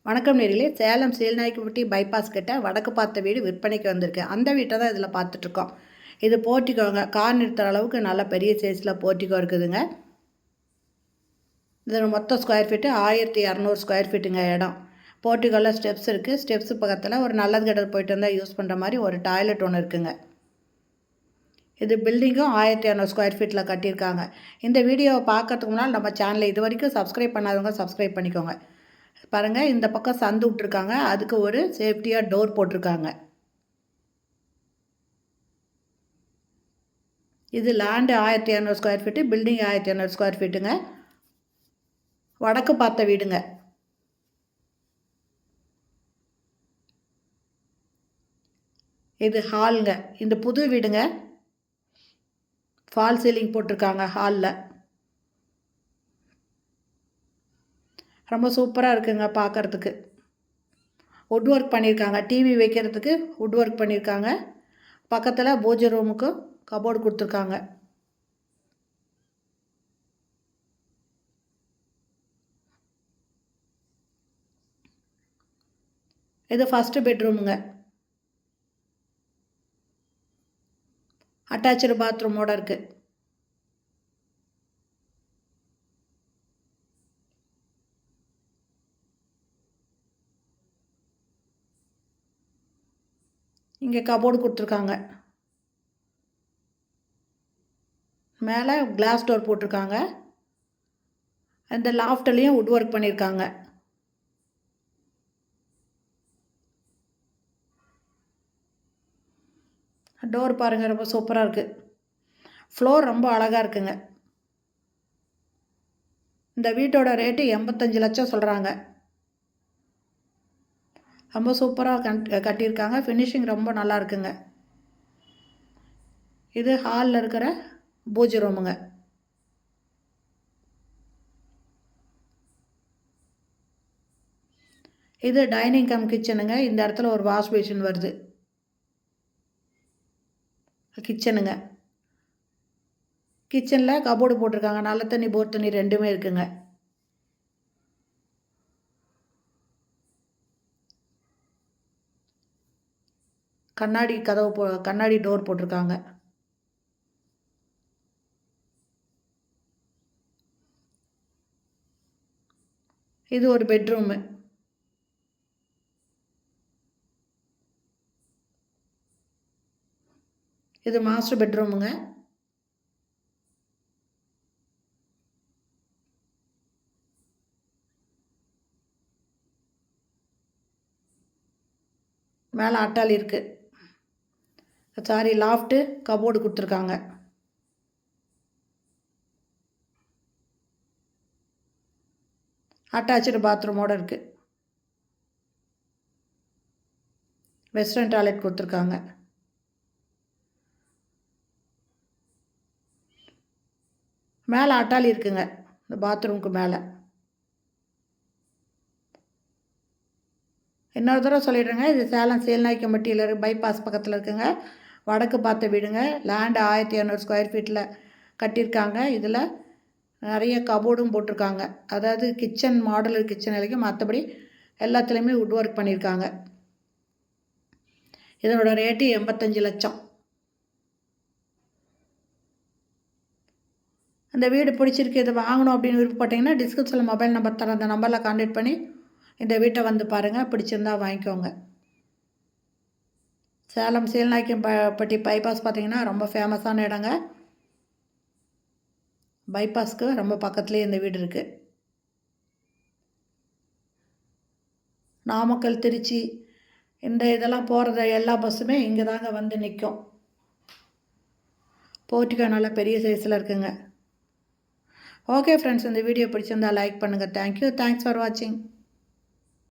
வணக்கம் நேர்களே, சேலம் சீல்நாயக்கன்பட்டி பைபாஸ் கிட்ட வடக்கு பார்த்த வீடு விற்பனைக்கு வந்திருக்கு. அந்த வீட்டை தான் இதில் பார்த்துட்ருக்கோம். இது போர்ட்டிக்கோங்க. கார் நிறுத்துகிற அளவுக்கு நல்ல பெரிய சைஸில் போர்ட்டிக்கோ இருக்குதுங்க. இது மொத்த ஸ்கொயர் ஃபீட்டு 1200 ஸ்கொயர் ஃபீட்டுங்க இடம். போர்ட்டிக்கோவில் ஸ்டெப்ஸ் இருக்குது. ஸ்டெப்ஸ் பக்கத்தில் ஒரு நல்லது கெட்டது போயிட்டு வந்தால் யூஸ் பண்ணுற மாதிரி ஒரு டாய்லெட் ஒன்று இருக்குங்க. இது பில்டிங்கும் 1200 ஸ்கொயர் ஃபீட்டில் கட்டியிருக்காங்க. இந்த வீடியோவை பார்க்கறதுக்கு முன்னால் நம்ம சேனலை இது வரைக்கும் சப்ஸ்கிரைப் பண்ணாதவங்க சப்ஸ்கிரைப் பண்ணிக்கோங்க. பாருங்கள், இந்த பக்கம் சந்து விட்ருக்காங்க. அதுக்கு ஒரு சேஃப்டியாக டோர் போட்டிருக்காங்க. இது land 1200 square feet, building 1200 square ஃபீட்டுங்க. வடக்கு பார்த்த வீடுங்க. இது ஹாலுங்க. இந்த புது வீடுங்க. ஃபால் சீலிங் போட்டிருக்காங்க ஹாலில். ரொம்ப சூப்பராக இருக்குங்க பார்க்குறதுக்கு. வுட் ஒர்க் பண்ணியிருக்காங்க. டிவி வைக்கிறதுக்கு வுட் ஒர்க் பண்ணியிருக்காங்க. பக்கத்தில் பூஜை ரூமுக்கு கபோர்டு கொடுத்துருக்காங்க. இது ஃபஸ்ட்டு பெட்ரூமுங்க. அட்டாச்சு பாத்ரூமோடு இருக்குது. இங்கே கபோர்டு கொடுத்துருக்காங்க. மேலே கிளாஸ் டோர் போட்டிருக்காங்க. இந்த லாஃப்ட்லேயும் வுட் ஒர்க் பண்ணியிருக்காங்க. டோர் பாருங்கள், ரொம்ப சூப்பராக இருக்குது. ஃப்ளோர் ரொம்ப அழகாக இருக்குங்க. இந்த வீட்டோட ரேட்டு 85 லட்சம் சொல்கிறாங்க. ரொம்ப சூப்பராக கட்டியிருக்காங்க. ஃபினிஷிங் ரொம்ப நல்லா இருக்குங்க. இது ஹாலில் இருக்கிற பூஜை ரூமுங்க. இது டைனிங் கம் கிச்சனுங்க. இந்த இடத்துல ஒரு வாஷ் பேஷன் வருது. கிச்சனுங்க. கிச்சனில் கபோர்டு போட்டிருக்காங்க. நல்ல தண்ணி போர் தண்ணி ரெண்டுமே இருக்குங்க. கண்ணாடி கதவு கண்ணாடி டோர் போட்டிருக்காங்க. இது ஒரு பெட்ரூமு. இது மாஸ்டர் பெட்ரூமுங்க. மேலே அட்டாலி இருக்குது. சாரி, லாஃப்ட்டு கபோர்டு கொடுத்துருக்காங்க. அட்டாச்சு பாத்ரூமோடு இருக்குது. வெஸ்டர்ன் டாய்லெட் கொடுத்துருக்காங்க. மேலே அட்டாலி இருக்குங்க. இந்த பாத்ரூமுக்கு மேலே. இன்னொரு தடவை சொல்லிடுறேங்க, இது சேலம் சீல்நாயக்கன்பட்டியில் பைபாஸ் பக்கத்தில் இருக்குங்க. வடக்கு பார்த்த வீடுங்க. லேண்டு 1200 ஸ்கொயர் ஃபீட்டில் கட்டியிருக்காங்க. இதில் நிறைய கபோர்டும் போட்டிருக்காங்க. அதாவது கிச்சன் மாடலர் கிச்சன் வரைக்கும், மற்றபடி எல்லாத்துலேயுமே வுட் ஒர்க் பண்ணியிருக்காங்க. இதனோட ரேட்டு 85 லட்சம். அந்த வீடு பிடிச்சிருக்கு, இதை வாங்கணும் அப்படின்னு விருப்பப்பட்டீங்கன்னா டிஸ்கிரிப்ஷனில் மொபைல் நம்பர் தரேன். அந்த நம்பரில் கான்டாக்ட் பண்ணி இந்த வீட்டை வந்து பாருங்கள். பிடிச்சிருந்தா வாங்கிக்கோங்க. சேலம் சீல்நாயக்கன்பட்டி பைபாஸ் பார்த்திங்கன்னா ரொம்ப ஃபேமஸான இடங்க. பைபாஸ்க்கு ரொம்ப பக்கத்துலேயே இந்த வீடு இருக்குது. நாமக்கல், திருச்சி இந்த இதெல்லாம் போகிறத எல்லா பஸ்ஸுமே இங்கே தாங்க வந்து நிற்கும். போர்ட்டிகோ நல்லா பெரிய சைஸில் இருக்குங்க. ஓகே ஃப்ரெண்ட்ஸ், இந்த வீடியோ பிடிச்சிருந்தா லைக் பண்ணுங்கள். தேங்க்யூ. தேங்க்ஸ் ஃபார் வாட்சிங்.